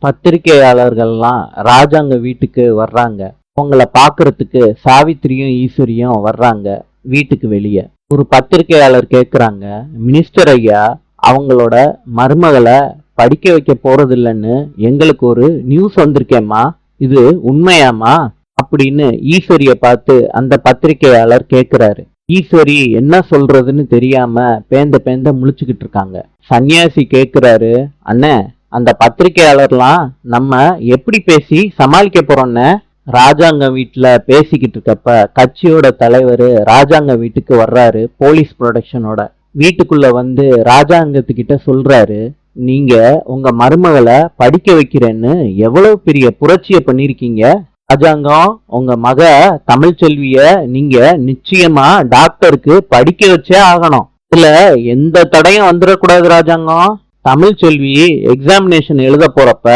பத்திரிகையாளர்கள்லாம் ராஜாங்க வீட்டுக்கு வர்றாங்க. அவங்கள பாக்குறதுக்கு சாவித்திரியும் ஈஸ்வரியும் வர்றாங்க வீட்டுக்கு வெளியே. ஒரு பத்திரிகையாளர் கேக்குறாங்க, மினிஸ்டர் ஐயா, அவங்களோட மருமகளை படிக்க வைக்க போறது இல்லைன்னு எங்களுக்கு ஒரு நியூஸ் வந்திருக்கேம்மா, இது உண்மையாமா அப்படின்னு ஈஸ்வரிய பார்த்து அந்த பத்திரிகையாளர் கேக்குறாரு. ஈஸ்வரி என்ன சொல்றதுன்னு தெரியாம பேந்த பேந்த முழிச்சுக்கிட்டு இருக்காங்க. சன்னியாசி கேக்குறாரு, அண்ணே, அந்த பத்திரிகையாளர்லாம் நம்ம எப்படி பேசி சமாளிக்க போறோம்னு? ராஜாங்க வீட்டுல பேசிக்கிட்டு இருக்கப்ப கட்சியோட தலைவர் ராஜாங்க வீட்டுக்கு வர்றாரு போலீஸ் ப்ரொடெக்ஷனோட. வீட்டுக்குள்ள வந்து ராஜாங்கத்துக்கிட்ட சொல்றாரு, நீங்க உங்க மருமகளை படிக்க வைக்கிறேன்னு எவ்வளவு பெரிய புரட்சிய பண்ணிருக்கீங்க. ராஜாங்கம், உங்க மக தமிழ்ச்செல்விய நீங்க நிச்சயமா டாக்டருக்கு படிக்க வச்சே ஆகணும். இதுல எந்த தடையும் வந்துடக்கூடாது ராஜாங்கம். தமிழ்ச்செல்வி எக்ஸாமினேஷன் எழுத போறப்ப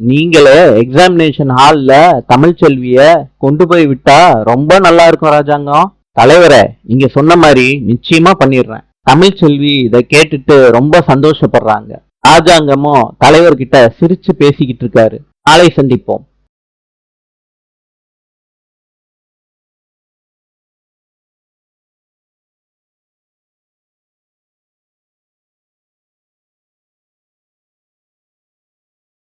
நீங்களே எக்ஸாமினேஷன் ஹால்ல தமிழ்ச்செல்விய கொண்டு போய் விட்டா ரொம்ப நல்லா இருக்கும் ராஜாங்கம். தலைவரே, நீங்க சொன்ன மாதிரி நிச்சயமா பண்ணிடுறேன். தமிழ்ச்செல்வி இதை கேட்டுட்டு ரொம்ப சந்தோஷப்படுறாங்க. ராஜாங்கமும் தலைவர்கிட்ட சிரிச்சு பேசிக்கிட்டு இருக்காரு. நாளை சந்திப்போம்.